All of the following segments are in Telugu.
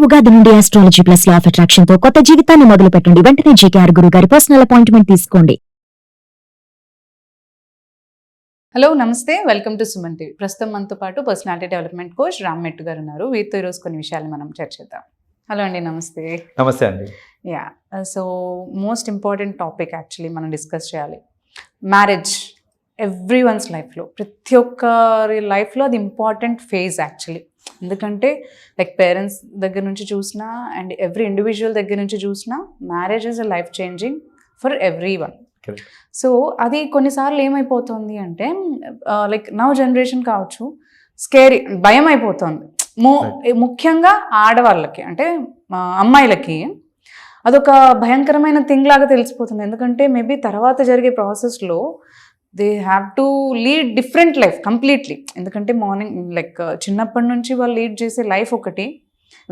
ఉగాది నుండి astrology plus law of attraction తో కొత్త జీవితాన్ని మొదలు పెట్టండి. వెంటనే జీకేఆర్ గురువు గారి పర్సనల్ అపాయింట్మెంట్ తీసుకోండి. హలో నమస్తే, వెల్కమ్ టు సుమన్ టీవీ. ప్రస్తుతం మనతో పాటు పర్సనాలిటీ డెవలప్మెంట్ కోచ్ రామ్ మెట్టు గారు ఉన్నారు. వీరితో ఈరోజు కొన్ని విషయాలు మనం చర్చిద్దాం. హలో అండి, నమస్తే. నమస్తే అండి. Yeah, so most important topic actually మనం డిస్కస్ చేయాలి. మ్యారేజ్ ఎవ్రీ వన్స్ లైఫ్లో, ప్రతి ఒక్కరి లైఫ్లో అది ఇంపార్టెంట్ ఫేజ్ యాక్చువల్లీ. ఎందుకంటే లైక్ పేరెంట్స్ దగ్గర నుంచి చూసినా అండ్ ఎవ్రీ ఇండివిజువల్ దగ్గర నుంచి చూసినా marriage is a life changing for every one. So అది కొన్నిసార్లు ఏమైపోతుంది అంటే లైక్ నవ్ జనరేషన్ కావచ్చు, స్కేరీ, భయం అయిపోతుంది. ముఖ్యంగా ఆడవాళ్ళకి అంటే అమ్మాయిలకి అదొక భయంకరమైన థింగ్ లాగా తెలిసిపోతుంది. ఎందుకంటే మేబీ తర్వాత జరిగే ప్రాసెస్లో they have to lead different life completely. ఎందుకంటే మార్నింగ్ లైక్ చిన్నప్పటి నుంచి వాళ్ళు లీడ్ చేసే లైఫ్ ఒకటి,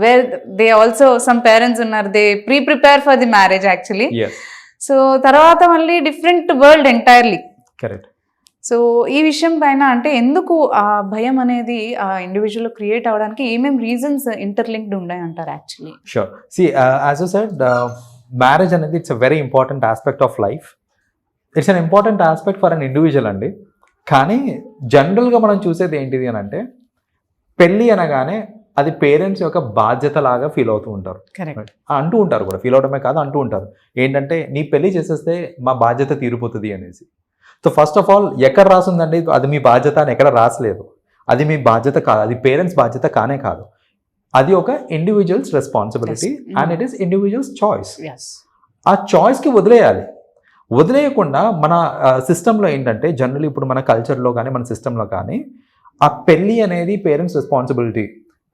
where they also some parents ఉన్నారు, they prepare for the marriage actually. So తర్వాత మళ్ళీ different world entirely. Correct. So ఈ విషయం పైన అంటే ఎందుకు ఆ భయం అనేది ఆ ఇండివిజువల్ క్రియేట్ అవ్వడానికి ఏమేమి రీజన్స్ ఇంటర్లింక్డ్ ఉన్నాయి అంటారు actually? Sure. See as you said, marriage అనేది it's a very important aspect of life. It's an important aspect for an individual అండి. కానీ జనరల్గా మనం చూసేది ఏంటిది అని అంటే, పెళ్ళి అనగానే అది పేరెంట్స్ యొక్క బాధ్యత లాగా ఫీల్ అవుతూ ఉంటారు. అంటూ ఉంటారు కూడా, ఫీల్ అవడమే కాదు అంటూ ఉంటారు. ఏంటంటే నీ పెళ్ళి చేసేస్తే మా బాధ్యత తీరిపోతుంది అనేసి. సో ఫస్ట్ ఆఫ్ ఆల్ ఎక్కడ రాసిందండి అది మీ బాధ్యత అని? ఎక్కడ రాసలేదు. అది మీ బాధ్యత కాదు, అది పేరెంట్స్ బాధ్యత కానే కాదు. అది ఒక individuals responsibility and it is individuals choice. ఆ చాయిస్కి వదిలేయకుండా మన సిస్టంలో ఏంటంటే, జనరల్లీ ఇప్పుడు మన కల్చర్లో కానీ మన సిస్టంలో కానీ ఆ పెళ్ళి అనేది పేరెంట్స్ రెస్పాన్సిబిలిటీ.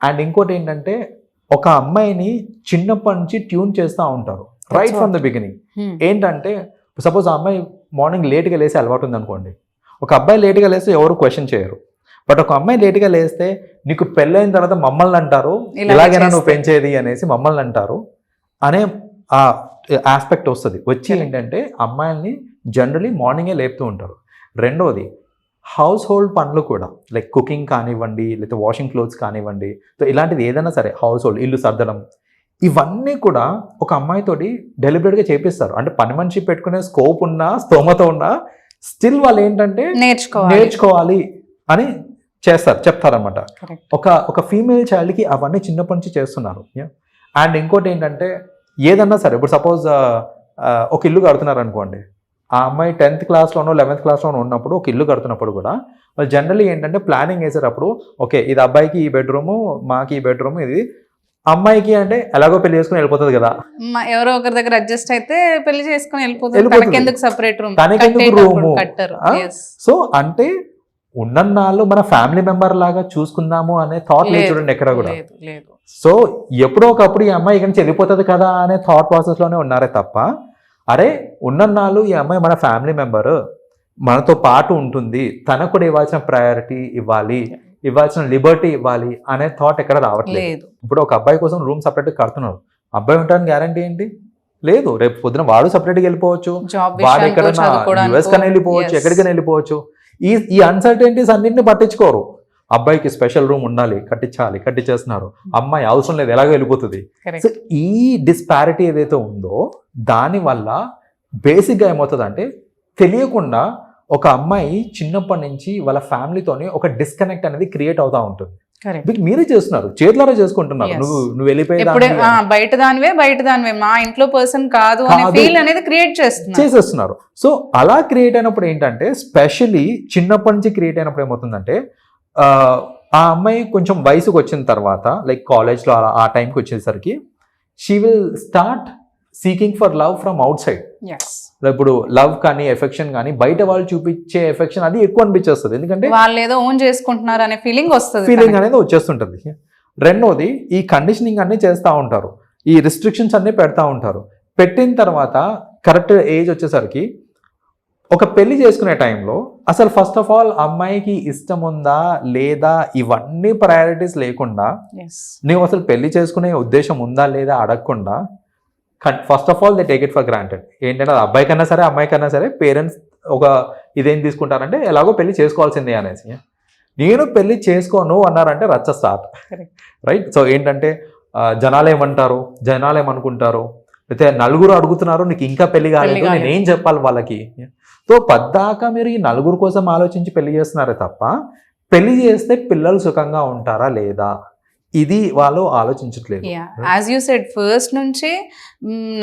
అండ్ ఇంకోటి ఏంటంటే, ఒక అమ్మాయిని చిన్నప్పటి నుంచి ట్యూన్ చేస్తూ ఉంటారు రైట్ ఫ్రమ్ ద బిగినింగ్. ఏంటంటే సపోజ్ ఆ అమ్మాయి మార్నింగ్ లేట్గా లేసే అలవాటు ఉంది అనుకోండి, ఒక అబ్బాయి లేట్గా లేస్తే ఎవరు క్వశ్చన్ చేయరు. బట్ ఒక అమ్మాయి లేట్గా లేస్తే నీకు పెళ్ళైన తర్వాత మమ్మల్ని అంటారు, ఇలాగైనా నువ్వు పెంచేది అనేసి మమ్మల్ని అంటారు అనే ఆ ఆస్పెక్ట్ వచ్చి ఏంటంటే అమ్మాయిల్ని జనరలీ మార్నింగే లేపుతూ ఉంటారు. రెండోది హౌస్ హోల్డ్ పనులు కూడా, లైక్ కుకింగ్ కానివ్వండి, లేకపోతే వాషింగ్ క్లోత్స్ కానివ్వండి, సో ఇలాంటిది ఏదైనా సరే, హౌస్ హోల్డ్, ఇల్లు సర్దడం, ఇవన్నీ కూడా ఒక అమ్మాయితోటి డెలిబరేట్గా చేపిస్తారు. అంటే పని మనిషి పెట్టుకునే స్కోప్ ఉన్నా, స్తోమత ఉన్నా, స్టిల్ వాళ్ళు ఏంటంటే నేర్చుకోవాలి అని చెప్తారనమాట. ఒక ఫీమేల్ చైల్డ్కి అవన్నీ చిన్నప్పటి నుంచి చేస్తున్నారు. అండ్ ఇంకోటి ఏంటంటే, ఏదన్నా సరే, ఇప్పుడు సపోజ్ ఒక ఇల్లు కడుతున్నారు అనుకోండి, ఆ అమ్మాయి 10th క్లాస్లోనో 11th క్లాస్లోనో ఉన్నప్పుడు ఒక ఇల్లు కడుతున్నప్పుడు కూడా వాళ్ళు జనరల్లీ ఏంటంటే ప్లానింగ్ వేసేటప్పుడు, ఓకే ఇది అబ్బాయికి ఈ బెడ్రూము, మాకి ఈ బెడ్రూమ్, ఇది అమ్మాయికి అంటే ఎలాగో పెళ్లి చేసుకుని వెళ్ళిపోతుంది కదా, ఎవరో ఒకరి దగ్గర అడ్జస్ట్ అయితే పెళ్లి చేసుకుని వెళ్ళిపోతుంది, సెపరేట్ రూమ్, తనకెందుకు రూము. సో అంటే ఉన్నన్నాళ్ళు మన ఫ్యామిలీ మెంబర్ లాగా చూసుకుందాము అనే థాట్ లేదు చూడండి ఎక్కడ కూడా. సో ఎప్పుడో ఒకప్పుడు ఈ అమ్మాయి ఇక్కడి నుంచి వెళ్ళిపోతుంది కదా అనే థాట్ ప్రాసెస్లోనే ఉన్నారే తప్ప, అరే ఉన్నన్నాళ్ళు ఈ అమ్మాయి మన ఫ్యామిలీ మెంబర్, మనతో పాటు ఉంటుంది, తనకు కూడా ఇవ్వాల్సిన ప్రయారిటీ ఇవ్వాలి, ఇవ్వాల్సిన లిబర్టీ ఇవ్వాలి అనే థాట్ ఎక్కడ రావట్లేదు. ఇప్పుడు ఒక అబ్బాయి కోసం రూమ్ సపరేట్గా కడుతున్నారు, అబ్బాయి ఉంటానికి గ్యారంటీ ఏంటి? లేదు. రేపు పొద్దున వాడు సపరేట్గా వెళ్ళిపోవచ్చు, వాడు ఎక్కడైనా యుఎస్ కన్నా వెళ్ళిపోవచ్చు, ఎక్కడికైనా వెళ్ళిపోవచ్చు. ఈ అన్సర్టెనిటీస్ అన్నింటినీ పట్టించుకోరు. అబ్బాయికి స్పెషల్ రూమ్ ఉండాలి, కట్టించేస్తున్నారు, అమ్మాయి అవసరం లేదు, ఎలాగో వెళ్ళిపోతుంది. సో ఈ డిస్పారిటీ ఏదైతే ఉందో దానివల్ల బేసిక్గా ఏమవుతుంది అంటే, తెలియకుండా ఒక అమ్మాయి చిన్నప్పటి నుంచి వాళ్ళ ఫ్యామిలీతోని ఒక డిస్కనెక్ట్ అనేది క్రియేట్ అవుతా ఉంటుంది. మీరే చేస్తున్నారు, చేతులారా చేసుకుంటున్నారు. నువ్వు వెళ్ళిపోయి బయట దానివే మా ఇంట్లో పర్సన్ కాదు అనేది క్రియేట్ చేసేస్తున్నారు. సో అలా క్రియేట్ అయినప్పుడు ఏంటంటే, స్పెషలీ చిన్నప్పటి నుంచి క్రియేట్ అయినప్పుడు ఏమవుతుందంటే, ఆ అమ్మాయి కొంచెం వయసుకు వచ్చిన తర్వాత, లైక్ కాలేజ్లో ఆ టైంకి వచ్చేసరికి, she will start seeking for love from out side. ఇప్పుడు లవ్ కానీ ఎఫెక్షన్ కానీ బయట వాళ్ళు చూపించే ఎఫెక్షన్ అది ఎక్కువ అనిపించేస్తుంది. ఎందుకంటే వాళ్ళు ఏదో ఓన్ చేసుకుంటున్నారు అనే ఫీలింగ్ అనేది వచ్చేస్తుంటుంది. రెండోది ఈ కండిషనింగ్ అన్ని చేస్తూ ఉంటారు, ఈ రిస్ట్రిక్షన్స్ అన్ని పెడతా ఉంటారు. పెట్టిన తర్వాత కరెక్ట్ ఏజ్ వచ్చేసరికి ఒక పెళ్లి చేసుకునే టైంలో అసలు ఫస్ట్ ఆఫ్ ఆల్ అమ్మాయికి ఇష్టం ఉందా లేదా ఇవన్నీ ప్రయారిటీస్ లేకుండా, నువ్వు అసలు పెళ్లి చేసుకునే ఉద్దేశం ఉందా లేదా అడగకుండా, first of all they take it for granted. ఏంటంటే అది అబ్బాయి కన్నా సరే అమ్మాయి కన్నా సరే పేరెంట్స్ ఒక ఇదేం తీసుకుంటారంటే, ఎలాగో పెళ్లి చేసుకోవాల్సిందే అనేసి. నేను పెళ్లి చేసుకోను అన్నారంటే రచ్చ స్టార్ట్, రైట్? సో ఏంటంటే జనాలు ఏమంటారు, జనాలు ఏమనుకుంటారు, అయితే నలుగురు అడుగుతున్నారు నీకు ఇంకా పెళ్లి కాలేదు, నేను ఏం చెప్పాలి వాళ్ళకి. సో పద్దాకా మీరు ఈ నలుగురు కోసం ఆలోచించి పెళ్లి చేస్తున్నారే తప్ప పెళ్లి చేస్తే పిల్లలు సుఖంగా ఉంటారా లేదా ఇది వాళ్ళు ఆలోచించట్లేదు. యాజ్ యూ సెడ్ ఫస్ట్ నుంచి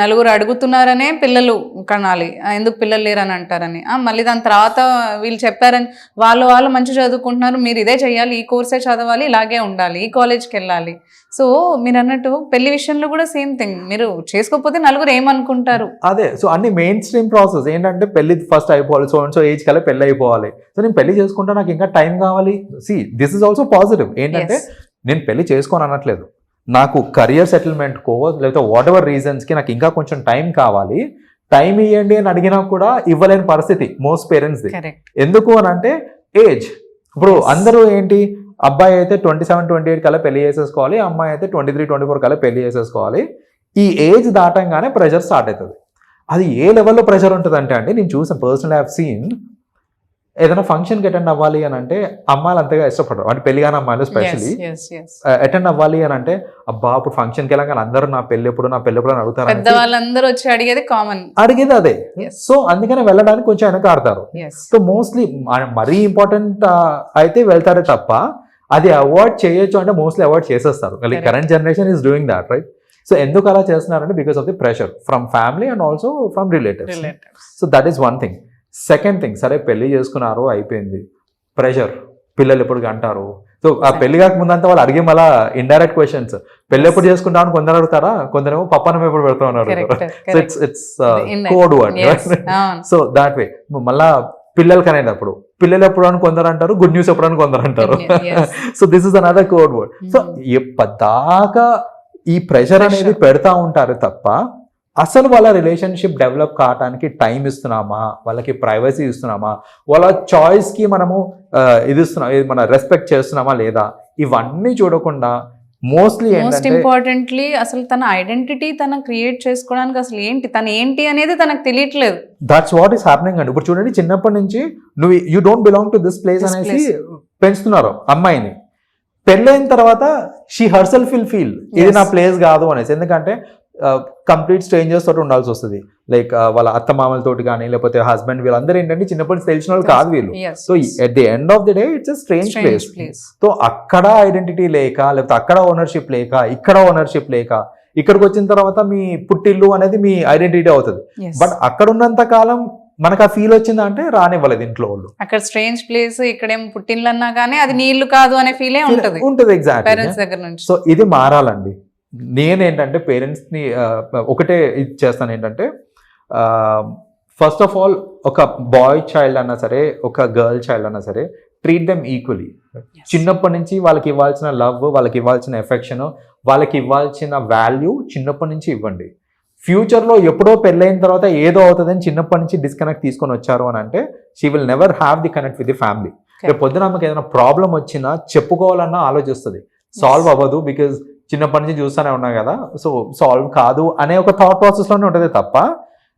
నలుగురు అడుగుతున్నారనే పిల్లలు కనాలి, ఎందుకు పిల్లలు లేరని అంటారని. మళ్ళీ దాని తర్వాత వీళ్ళు చెప్పారని వాళ్ళు మంచి చదువుకుంటున్నారు, మీరు ఇదే చేయాలి, ఈ కోర్సే చదవాలి, ఇలాగే ఉండాలి, ఈ కాలేజ్కి వెళ్ళాలి. సో మీరు అన్నట్టు పెళ్లి విషయంలో కూడా సేమ్ థింగ్, మీరు చేసుకోకపోతే నలుగురు ఏమనుకుంటారు. అదే సో అన్ని మెయిన్ స్ట్రీమ్ ప్రాసెస్ ఏంటంటే పెళ్లి ఫస్ట్ అయిపోవాలి, సో ఏజ్ కల్లా పెళ్లి అయిపోవాలి. సో నేను పెళ్లి చేసుకుంటా, నాకు ఇంకా టైం కావాలి. See this is also positive. ఏంటంటే నేను పెళ్లి చేసుకోని అనట్లేదు, నాకు కెరియర్ సెటిల్మెంట్కో లేకపోతే వాట్ ఎవర్ రీజన్స్కి నాకు ఇంకా కొంచెం టైం కావాలి, టైం ఇవ్వండి అని అడిగినా కూడా ఇవ్వలేని పరిస్థితి మోస్ట్ పేరెంట్స్ది. ఎందుకు అని అంటే ఏజ్. ఇప్పుడు అందరూ ఏంటి, అబ్బాయి అయితే 27-28 కల్లా పెళ్లి చేసేసుకోవాలి, అమ్మాయి అయితే 23-24 కల్లా పెళ్లి చేసేసుకోవాలి. ఈ ఏజ్ దాటంగానే ప్రెషర్ స్టార్ట్ అవుతుంది. అది ఏ లెవెల్లో ప్రెషర్ ఉంటుంది అంటే నేను చూసాను, పర్సనల్ హ్యావ్ సీన్, ఏదైనా ఫంక్షన్కి అటెండ్ అవ్వాలి అని అంటే అమ్మాయిలు అంతగా ఇష్టపడరు, అంటే పెళ్లి కాని అమ్మాయిలు స్పెషల్లీ అటెండ్ అవ్వాలి అని అంటే అబ్బా ఇప్పుడు ఫంక్షన్కి వెళ్ళగానే అందరూ నా పెళ్లి ఎప్పుడు అని అడుగుతారు, వాళ్ళందరూ వచ్చి అడిగేది కామన్, అడిగేది అదే. సో అందుకనే వెళ్ళడానికి కొంచెం వెనకాడతారు. సో మోస్ట్లీ మరీ ఇంపార్టెంట్ అయితే వెళ్తారే తప్ప అది అవాయిడ్ చేయొచ్చు అంటే మోస్ట్లీ అవాయిడ్ చేసేస్తారు. Current generation is doing that, right? So ఎందుకు అలా చేస్తున్నారంటే because of the pressure from family and also from relatives. So that is one thing. Second thing, సరే పెళ్లి చేసుకున్నారు అయిపోయింది, ప్రెషర్, పిల్లలు ఎప్పుడు అంటారు. సో ఆ పెళ్లి కాకముందంతా వాళ్ళు అడిగే మళ్ళీ ఇండైరెక్ట్ క్వశ్చన్స్, పెళ్లి ఎప్పుడు చేసుకుంటావు అని కొందరు అడుగుతారా, కొందరేమో పప్పనం ఎప్పుడు పెడతా ఉన్నారు. So it's code word. So that way మళ్ళా పిల్లలకి అనేటప్పుడు పిల్లలు ఎప్పుడు అని కొందరు అంటారు, గుడ్ న్యూస్ ఎప్పుడు అని కొందరు అంటారు. So this is another code word. So ఎప్పటిదాకా ఈ ప్రెషర్ అనేది పెడతా ఉంటారు తప్ప అసలు వాళ్ళ రిలేషన్షిప్ డెవలప్ కావడానికి టైం ఇస్తున్నామా, వాళ్ళకి ప్రైవసీ ఇస్తున్నామా, వాళ్ళ చాయిస్కి మనము ఇది ఇస్తున్నాం, మన రెస్పెక్ట్ చేస్తున్నామా లేదా, ఇవన్నీ చూడకుండా మోస్ట్ ఇంపార్టెంట్లీ అసలు తన ఐడెంటిటీ తన క్రియేట్ చేసుకోవడానికి అసలు తన ఏంటి అనేది తనకు తెలియట్లేదు. దట్స్ వాట్ ఈస్ హ్యాపెనింగ్ అండి. ఇప్పుడు చూడండి, చిన్నప్పటి నుంచి నువ్వు you don't belong to this place అనేసి పెంచుతున్నారు అమ్మాయిని. పెళ్ళైన తర్వాత షీ హర్సెల్ఫ్ విల్ ఫీల్ ఇది నా ప్లేస్ కాదు అనేసి. ఎందుకంటే కంప్లీట్ స్ట్రేంజర్స్ తోటి ఉండాల్సి వస్తుంది, లైక్ వాళ్ళ అత్త మామలతోటి కానీ లేకపోతే హస్బెండ్, వీళ్ళందరూ ఏంటంటే చిన్నప్పటి తెలిసిన వాళ్ళు కాదు వీళ్ళు. So at the end of the day it's strange place. So అక్కడ ఐడెంటిటీ లేక లేకపోతే అక్కడ ఓనర్షిప్ లేక ఇక్కడ ఓనర్షిప్ లేక ఇక్కడికి వచ్చిన తర్వాత మీ పుట్టిల్లు అనేది మీ ఐడెంటిటీ అవుతుంది. బట్ అక్కడ ఉన్నంత కాలం మనకు ఆ ఫీల్ వచ్చిందా అంటే రానివ్వలేదు ఇంట్లో వాళ్ళు. అక్కడ స్ట్రేంజ్ ప్లేస్, ఇక్కడేం పుట్టిల్లు అన్నా కానీ అది నీళ్లు కాదు అనే ఫీలే ఉంటుంది ఎగ్జాక్ట్ పేరెంట్స్ దగ్గర నుంచి. సో ఇది మారాలండి. నేనేంటంటే పేరెంట్స్ని ఒకటే ఇది చేస్తాను ఏంటంటే, ఫస్ట్ ఆఫ్ ఆల్ ఒక బాయ్ చైల్డ్ అన్నా సరే ఒక గర్ల్ చైల్డ్ అన్నా సరే ట్రీట్ దెమ్ ఈక్వలీ. చిన్నప్పటి నుంచి వాళ్ళకి ఇవ్వాల్సిన లవ్, వాళ్ళకి ఇవ్వాల్సిన ఎఫెక్షన్, వాళ్ళకి ఇవ్వాల్సిన వాల్యూ చిన్నప్పటి నుంచి ఇవ్వండి. ఫ్యూచర్లో ఎప్పుడో పెళ్ళైన తర్వాత ఏదో అవుతుందని చిన్నప్పటి నుంచి డిస్కనెక్ట్ తీసుకొని వచ్చారు అని అంటే she will never have the connect with the family. రేపు పొద్దున ఆమెకి ఏదైనా ప్రాబ్లం వచ్చినా చెప్పుకోవాలన్నా ఆలోచిస్తుంది, సాల్వ్ అవ్వదు బికాజ్ చిన్నప్పటి నుంచి చూస్తూనే ఉన్నాం కదా, సో సాల్వ్ కాదు అనే ఒక థాట్ ప్రాసెస్లోనే ఉంటుంది తప్ప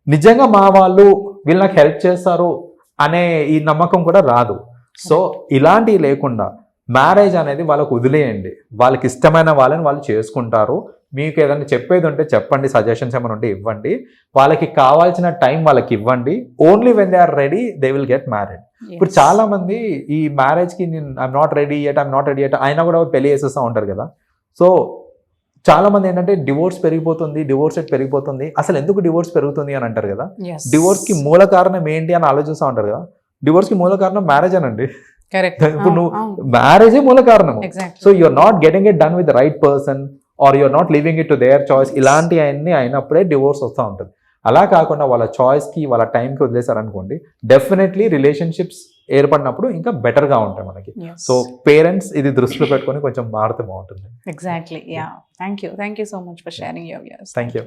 నిజంగా మా వాళ్ళు వీళ్ళు నాకు హెల్ప్ చేస్తారు అనే ఈ నమ్మకం కూడా రాదు. సో ఇలాంటివి లేకుండా మ్యారేజ్ అనేది వాళ్ళకు వదిలేయండి, వాళ్ళకి ఇష్టమైన వాళ్ళని వాళ్ళు చేసుకుంటారు. మీకు ఏదైనా చెప్పేది ఉంటే చెప్పండి, సజెషన్స్ ఏమైనా ఉంటే ఇవ్వండి, వాళ్ళకి కావాల్సిన టైం వాళ్ళకి ఇవ్వండి. Only when they are ready they will get married. ఇప్పుడు చాలా మంది ఈ మ్యారేజ్కి నేను ఐఎమ్ నాట్ రెడీ ఎట్ అయినా కూడా పెళ్లి చేసేస్తూ ఉంటారు కదా. సో చాలా మంది ఏంటంటే డివోర్స్ డివోర్స్ రేట్ పెరిగిపోతుంది, అసలు ఎందుకు డివోర్స్ పెరుగుతుంది అని అంటారు కదా. డివోర్స్ కి మూల కారణం ఏంటి అని ఆలోచిస్తూ ఉంటారు కదా. డివోర్స్ కి మూల కారణం మ్యారేజ్ అనండి. ఇప్పుడు నువ్వు మ్యారేజే మూల కారణం. So you're not getting it done with the right person or you're not living it to their choice. ఇలాంటివన్నీ అయినప్పుడే డివోర్స్ వస్తూ ఉంటుంది. అలా కాకుండా వాళ్ళ చాయిస్కి వాళ్ళ టైంకి వదిలేశారనుకోండి, డెఫినెట్లీ రిలేషన్షిప్స్ ఏర్పడినప్పుడు ఇంకా బెటర్గా ఉంటాయి మనకి. సో పేరెంట్స్ ఇది దృష్టిలో పెట్టుకొని కొంచెం మారితే బాగుంటుంది. Exactly. Yeah, thank you so much for sharing your views. Thank you.